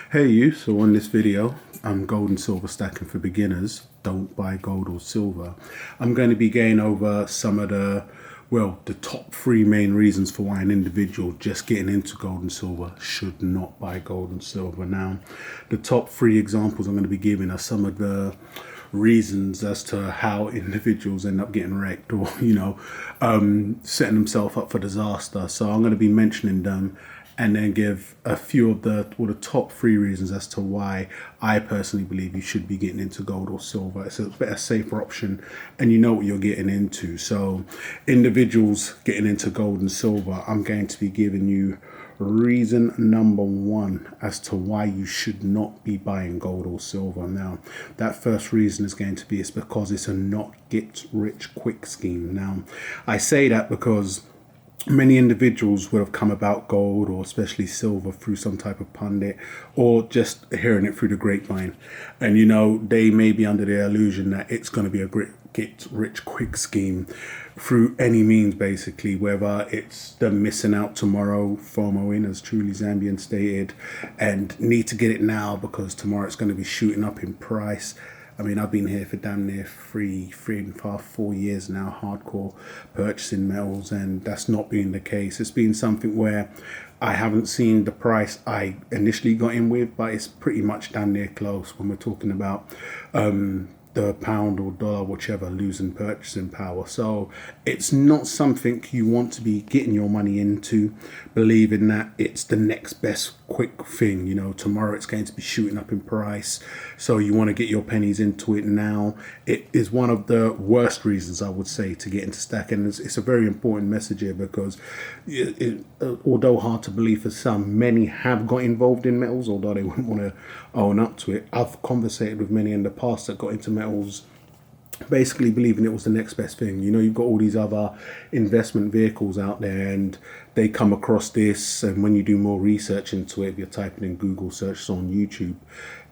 Hey you, so on this video, I'm gold and silver stacking for beginners. Don't buy gold or silver. I'm going to be going over some of the top three main reasons for why an individual just getting into gold and silver should not buy gold and silver. Now, the top three examples I'm going to be giving are some of the reasons as to how individuals end up getting wrecked or, setting themselves up for disaster. So I'm going to be mentioning them and then give a few of the top three reasons as to why I personally believe you should be getting into gold or silver. It's a better, safer option, and you know what you're getting into. So, individuals getting into gold and silver, I'm going to be giving you reason number one as to why you should not be buying gold or silver. Now, that first reason is going to be it's because it's a not get rich quick scheme. Now, I say that because many individuals would have come about gold or especially silver through some type of pundit or just hearing it through the grapevine. And, they may be under the illusion that it's going to be a great get rich quick scheme through any means, basically, whether it's them missing out tomorrow, FOMOing, as Truly Zambian stated, and need to get it now because tomorrow it's going to be shooting up in price. I mean, I've been here for damn near three and a half, 4 years now, hardcore purchasing metals, and that's not been the case. It's been something where I haven't seen the price I initially got in with, but it's pretty much damn near close when we're talking about the pound or dollar, whichever, losing purchasing power. So it's not something you want to be getting your money into, believing that it's the next best quick thing. Tomorrow it's going to be shooting up in price, so you want to get your pennies into it now. It is one of the worst reasons, I would say, to get into stacking. It's a very important message here because although hard to believe for some, many have got involved in metals, although they wouldn't want to own up to it. I've conversated with many in the past that got into metals basically believing it was the next best thing. You've got all these other investment vehicles out there and they come across this, and when you do more research into it, if you're typing in Google searches on YouTube,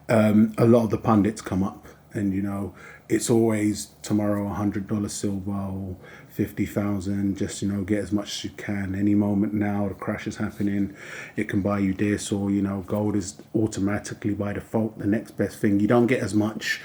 a lot of the pundits come up, and it's always tomorrow $100 silver or 50,000. Just get as much as you can. Any moment now, the crash is happening. It can buy you this, or gold is automatically by default the next best thing. You don't get as much,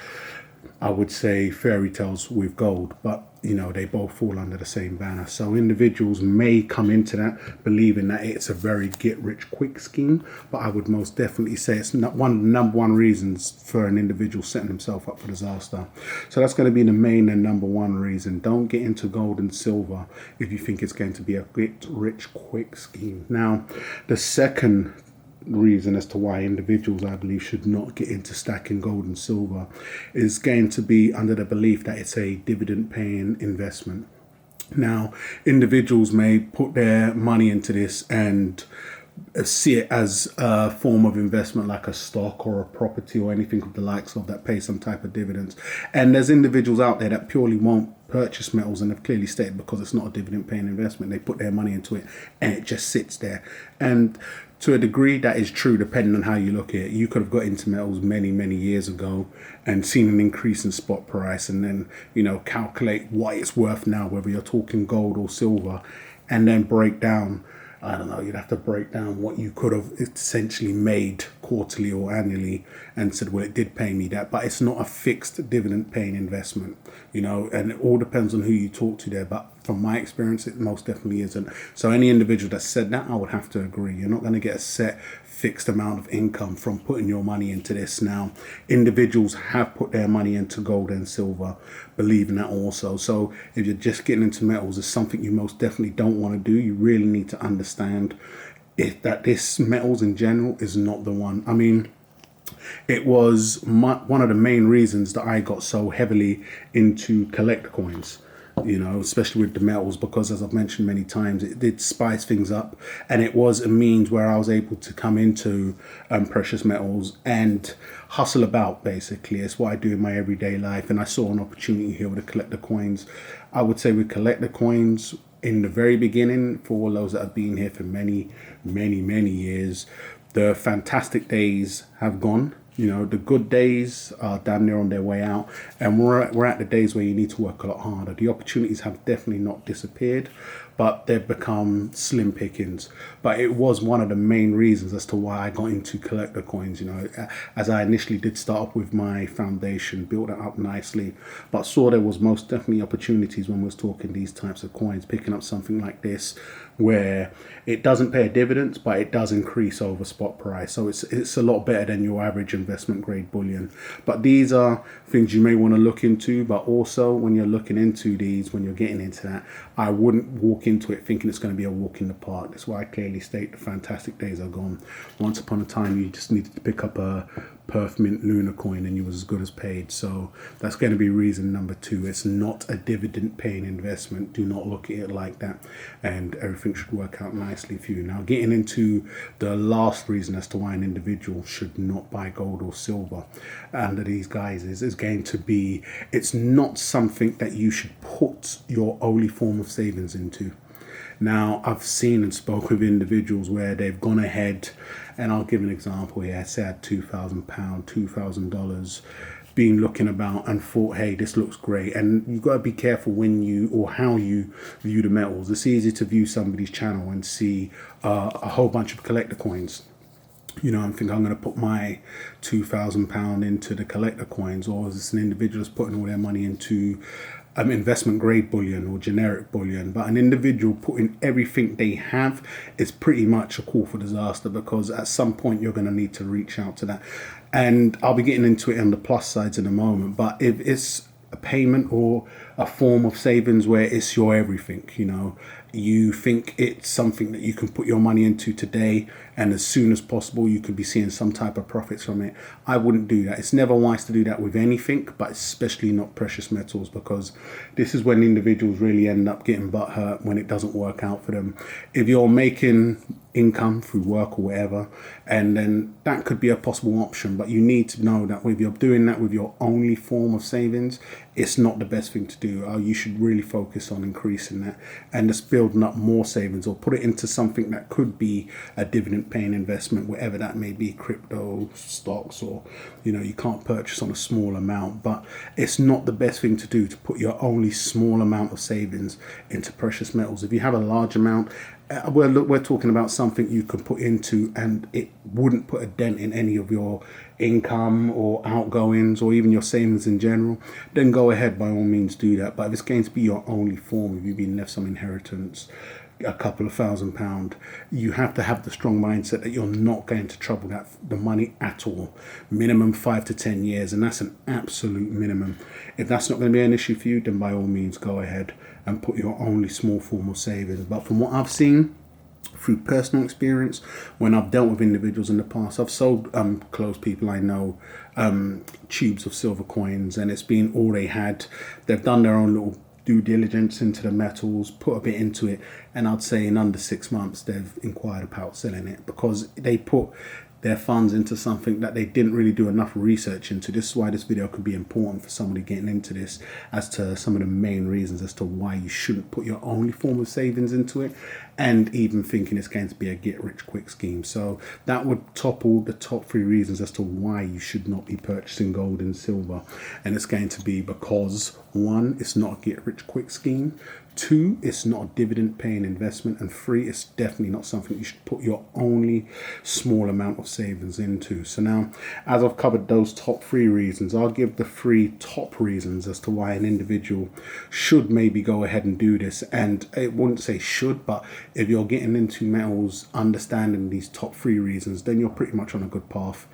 I would say, fairy tales with gold, but they both fall under the same banner. So individuals may come into that believing that it's a very get rich quick scheme, but I would most definitely say it's not one of the number one reasons for an individual setting himself up for disaster. So that's going to be the main and number one reason. Don't get into gold and silver if you think it's going to be a get rich quick scheme. Now, the second reason as to why individuals, I believe, should not get into stacking gold and silver is going to be under the belief that it's a dividend paying investment. Now, individuals may put their money into this and see it as a form of investment like a stock or a property or anything of the likes of that pay some type of dividends. And there's individuals out there that purely won't purchase metals and have clearly stated because it's not a dividend paying investment. They put their money into it and it just sits there. And to a degree, that is true, depending on how you look at it. You could have got into metals many, many years ago and seen an increase in spot price and then, calculate what it's worth now, whether you're talking gold or silver, and then break down, I don't know, you'd have to break down what you could have essentially made quarterly or annually and said, well, it did pay me that, but it's not a fixed dividend paying investment, and it all depends on who you talk to there. But from my experience, it most definitely isn't. So any individual that said that, I would have to agree. You're not going to get a set fixed amount of income from putting your money into this. Now, individuals have put their money into gold and silver, believing that also. So if you're just getting into metals, it's something you most definitely don't want to do. You really need to understand that this metals in general is not the one. I mean, it was one of the main reasons that I got so heavily into collector coins, especially with the metals, because as I've mentioned many times, it did spice things up, and it was a means where I was able to come into precious metals and hustle about. Basically, it's what I do in my everyday life, and I saw an opportunity here with the collector coins. I would say with collector coins, in the very beginning, for all those that have been here for many, many, many years, the fantastic days have gone. The good days are damn near on their way out, and we're at the days where you need to work a lot harder. The opportunities have definitely not disappeared, but they've become slim pickings. But it was one of the main reasons as to why I got into collector coins. You know, as I initially did start up with my foundation, built it up nicely, but saw there was most definitely opportunities when we was talking these types of coins, picking up something like this, where it doesn't pay a dividends, but it does increase over spot price. So it's a lot better than your average investment grade bullion. But these are things you may want to look into. But also, when you're looking into these, when you're getting into that, I wouldn't walk into it thinking it's going to be a walk in the park. That's why I clearly state the fantastic days are gone. Once upon a time, you just needed to pick up a Perth Mint Lunar coin and you was as good as paid. So that's going to be reason number 2. It's not a dividend paying investment. Do not look at it like that, and everything should work out nicely for you. Now, getting into the last reason as to why an individual should not buy gold or silver under these guises is going to be, it's not something that you should put your only form of savings into. Now, I've seen and spoke with individuals where they've gone ahead, and I'll give an example here. Say I had £2,000, $2,000, been looking about and thought, hey, this looks great. And you've got to be careful when you, or how you view the metals. It's easy to view somebody's channel and see a whole bunch of collector coins. You know, I'm thinking I'm going to put my £2,000 into the collector coins, or is this an individual that's putting all their money into investment grade bullion or generic bullion? But an individual putting everything they have is pretty much a call for disaster, because at some point you're going to need to reach out to that. And I'll be getting into it on the plus sides in a moment. But if it's a payment or a form of savings where it's your everything, you know, you think it's something that you can put your money into today and as soon as possible you could be seeing some type of profits from it, I wouldn't do that. It's never wise to do that with anything, but especially not precious metals, because this is when individuals really end up getting butthurt when it doesn't work out for them. If you're making income through work or whatever, and then that could be a possible option, but you need to know that if you're doing that with your only form of savings, it's not the best thing to do. You should really focus on increasing that and just building up more savings, or put it into something that could be a dividend paying investment, whatever that may be, crypto, stocks, or, you know, you can't purchase on a small amount. But it's not the best thing to do to put your only small amount of savings into precious metals. If you have a large amount, we're talking about something you can put into and it wouldn't put a dent in any of your income or outgoings or even your savings in general, then go ahead, by all means do that. But if it's going to be your only form, if you've been left some inheritance, a couple of £1,000, you have to have the strong mindset that you're not going to trouble the money at all. Minimum 5 to 10 years, and that's an absolute minimum. If that's not going to be an issue for you, then by all means go ahead and put your only small form of savings. But from what I've seen through personal experience, when I've dealt with individuals in the past, I've sold close people I know tubes of silver coins, and it's been all they had. They've done their own little due diligence into the metals, put a bit into it, and I'd say in under 6 months they've inquired about selling it, because they put their funds into something that they didn't really do enough research into. This is why this video could be important for somebody getting into this, as to some of the main reasons as to why you shouldn't put your only form of savings into it, and even thinking it's going to be a get rich quick scheme. So that would topple the top 3 reasons as to why you should not be purchasing gold and silver. And it's going to be because 1, it's not a get rich quick scheme. 2, it's not a dividend paying investment. And 3, it's definitely not something you should put your only small amount of savings into. So now, as I've covered those top 3 reasons, I'll give the 3 top reasons as to why an individual should maybe go ahead and do this. And I wouldn't say should, but if you're getting into metals, understanding these top 3 reasons, then you're pretty much on a good path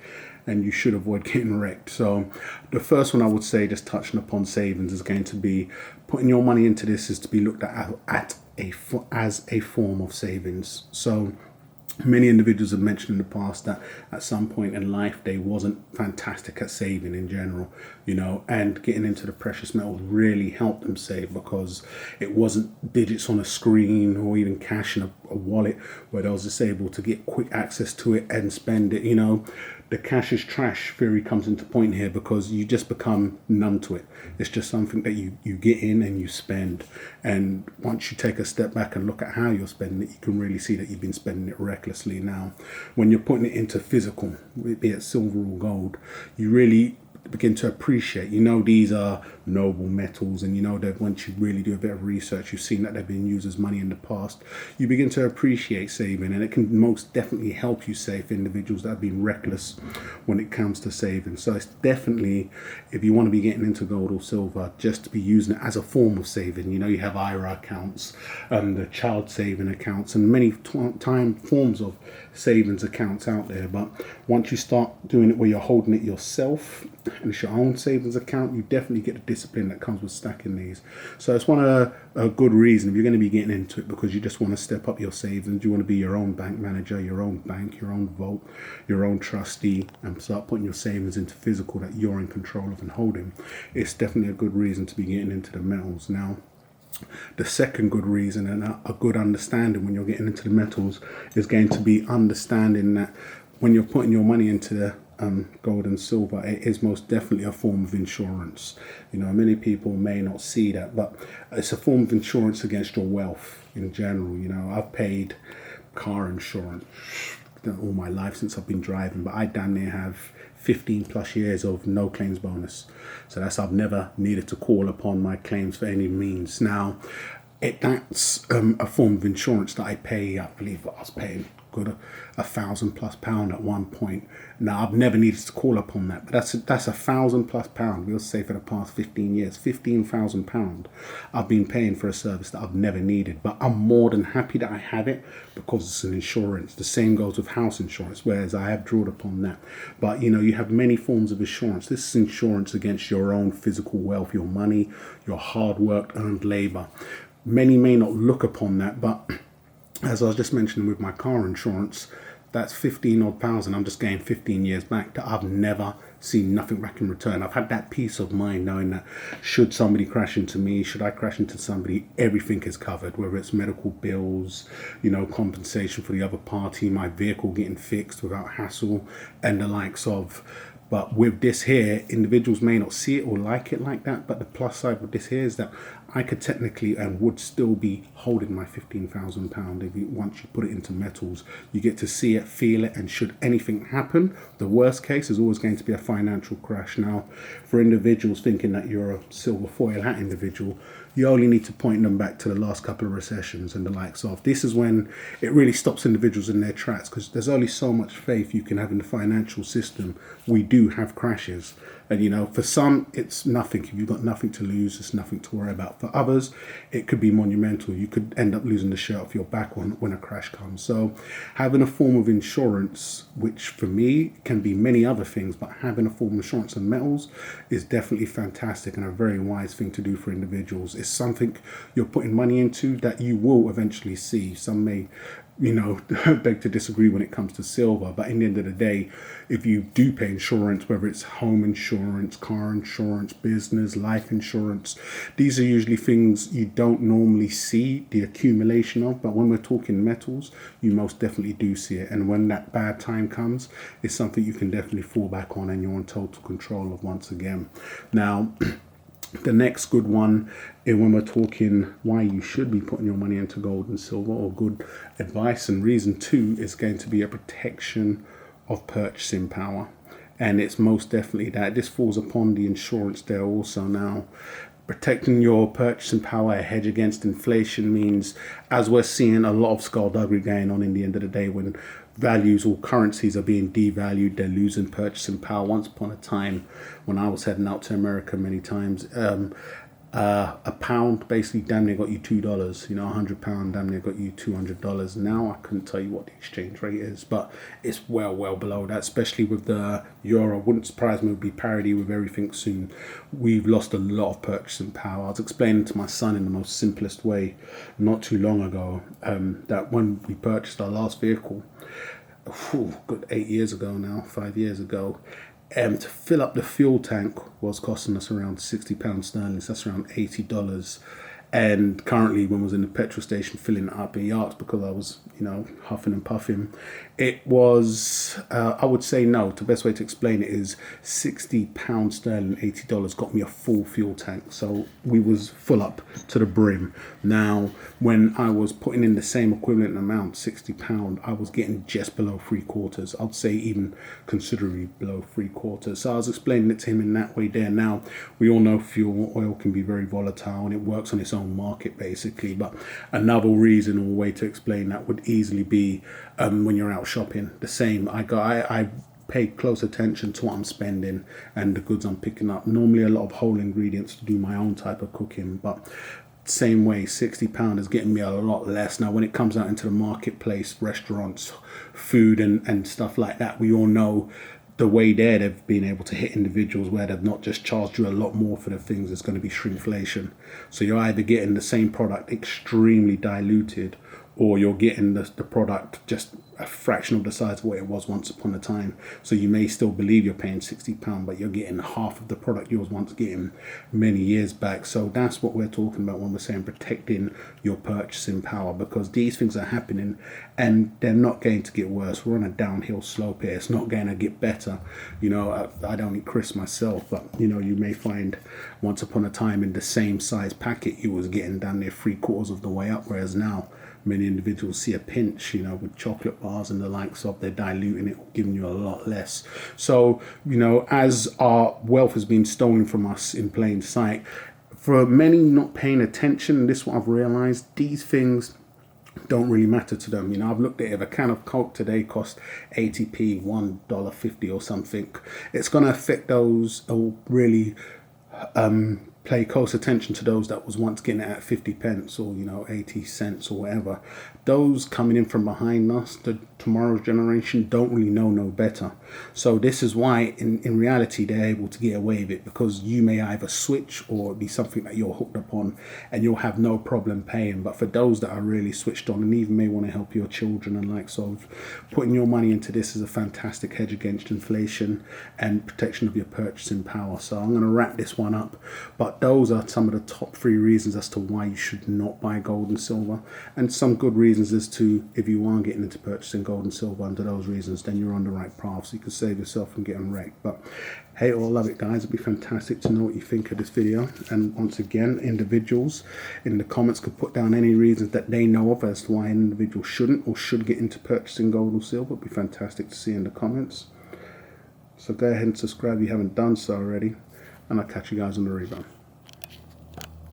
and you should avoid getting wrecked. So the first one I would say, just touching upon savings, is going to be putting your money into this is to be looked at as a form of savings. So many individuals have mentioned in the past that at some point in life they wasn't fantastic at saving in general, you know, and getting into the precious metals really helped them save, because it wasn't digits on a screen or even cash in a wallet where they was just able to get quick access to it and spend it. You know, the cash is trash theory comes into point here, because you just become numb to it. It's just something that you get in and you spend. And once you take a step back and look at how you're spending it, you can really see that you've been spending it recklessly. Now, when you're putting it into physical, be it silver or gold, you really begin to appreciate. You know, these are noble metals, and you know that once you really do a bit of research, you've seen that they've been used as money in the past. You begin to appreciate saving, and it can most definitely help you save for individuals that have been reckless when it comes to saving. So it's definitely, if you want to be getting into gold or silver, just to be using it as a form of saving. You know, you have IRA accounts, the child saving accounts, and many time forms of savings accounts out there. But once you start doing it where you're holding it yourself and it's your own savings account, you definitely get the discipline that comes with stacking these. So it's one of a good reason if you're going to be getting into it, because you just want to step up your savings. You want to be your own bank manager, your own bank, your own vault, your own trustee, and start putting your savings into physical that you're in control of and holding. It's definitely a good reason to be getting into the metals. Now, the second good reason and a good understanding when you're getting into the metals is going to be understanding that when you're putting your money into the gold and silver, it is most definitely a form of insurance. You know, many people may not see that, but it's a form of insurance against your wealth in general. You know, I've paid car insurance all my life since I've been driving, but I damn near have 15 plus years of no claims bonus. So that's, I've never needed to call upon my claims for any means. Now, that's a form of insurance that I pay. I believe I was paying good £1,000+ at one point. Now, I've never needed to call upon that, but that's £1,000+. We'll say for the past 15 years, £15,000 I've been paying for a service that I've never needed. But I'm more than happy that I have it because it's an insurance. The same goes with house insurance, whereas I have drawn upon that. But you know, you have many forms of insurance. This is insurance against your own physical wealth, your money, your hard work, earned labor. Many may not look upon that, but as I was just mentioning with my car insurance, that's 15 odd pounds, and I'm just getting 15 years back that I've never seen nothing back in return. I've had that peace of mind knowing that should somebody crash into me, should I crash into somebody, everything is covered, whether it's medical bills, you know, compensation for the other party, my vehicle getting fixed without hassle, and the likes of. But with this here, individuals may not see it or like it like that. But the plus side with this here is that I could technically and would still be holding my £15,000. If you, once you put it into metals, you get to see it, feel it, and should anything happen, the worst case is always going to be a financial crash. Now, for individuals thinking that you're a silver foil hat individual, you only need to point them back to the last couple of recessions and the likes of. This is when it really stops individuals in their tracks, because there's only so much faith you can have in the financial system. We do have crashes. And, you know, for some, it's nothing. If you've got nothing to lose, it's nothing to worry about. For others, it could be monumental. You could end up losing the shirt off your back when a crash comes. So having a form of insurance, which for me can be many other things, but having a form of insurance and metals is definitely fantastic and a very wise thing to do for individuals. It's something you're putting money into that you will eventually see. Some may, you know, beg to disagree when it comes to silver, but in the end of the day, if you do pay insurance, whether it's home insurance, car insurance, business, life insurance, these are usually things you don't normally see the accumulation of, but when we're talking metals, you most definitely do see it. And when that bad time comes, it's something you can definitely fall back on and you're in total control of once again. Now, the next good one, when we're talking why you should be putting your money into gold and silver, or good advice and reason two, is going to be a protection of purchasing power. And it's most definitely that. This falls upon the insurance there also. Now, protecting your purchasing power, a hedge against inflation, means, as we're seeing a lot of skullduggery going on in the end of the day, when values or currencies are being devalued, they're losing purchasing power. Once upon a time, when I was heading out to America many times, a pound basically damn near got you $2. You know, £100 damn near got you $200. Now I couldn't tell you what the exchange rate is, but it's well below that, especially with the euro. Wouldn't surprise me, it would be parity with everything soon. We've lost a lot of purchasing power. I was explaining to my son in the most simplest way not too long ago that when we purchased our last vehicle, good 8 years ago now, 5 years ago, to fill up the fuel tank was costing us around £60 sterling. So that's around $80. And currently, when I was in the petrol station filling it up, he asked because I was, huffing and puffing. It was, I would say no. The best way to explain it is £60 sterling, $80 got me a full fuel tank. So we was full up to the brim. Now, when I was putting in the same equivalent amount, £60, I was getting just below 3/4. I'd say even considerably below 3/4. So I was explaining it to him in that way there. Now, we all know fuel oil can be very volatile and it works on its own market basically. But another reason or way to explain that would easily be when you're out shopping. The same. I pay close attention to what I'm spending and the goods I'm picking up. Normally a lot of whole ingredients to do my own type of cooking, but same way, £60 is getting me a lot less. Now when it comes out into the marketplace, restaurants, food and stuff like that, we all know the way there they've been able to hit individuals where they've not just charged you a lot more for the things. It's going to be shrinkflation. So you're either getting the same product extremely diluted, or you're getting the product just a fraction of the size of what it was once upon a time. So you may still believe you're paying £60, but you're getting half of the product you was once getting many years back. So that's what we're talking about when we're saying protecting your purchasing power, because these things are happening and they're not going to get worse. We're on a downhill slope here. It's not going to get better. I don't eat crisps myself, but you may find once upon a time in the same size packet you was getting down there 3/4 of the way up, whereas now many individuals see a pinch, with chocolate bars and the likes of, they're diluting it, giving you a lot less. So, as our wealth has been stolen from us in plain sight, for many not paying attention, this is what I've realized, these things don't really matter to them. I've looked at it. If a can of Coke today costs 80p, $1.50 or something, it's going to affect those who really pay close attention to those that was once getting it at 50 pence or 80 cents or whatever. Those coming in from behind us, the tomorrow's generation, don't really know no better. So this is why in reality they're able to get away with it, because you may either switch or it be something that you're hooked upon and you'll have no problem paying. But for those that are really switched on and even may want to help your children and like, so putting your money into this is a fantastic hedge against inflation and protection of your purchasing power. So I'm going to wrap this one up, but those are some of the top 3 reasons as to why you should not buy gold and silver, and some good reasons as to if you are getting into purchasing gold and silver under those reasons, then you're on the right path, so you can save yourself from getting wrecked. But hate or love it, guys. It'd be fantastic to know what you think of this video. And once again, individuals in the comments could put down any reasons that they know of as to why an individual shouldn't or should get into purchasing gold or silver. It'd be fantastic to see in the comments. So go ahead and subscribe if you haven't done so already, and I'll catch you guys on the rebound.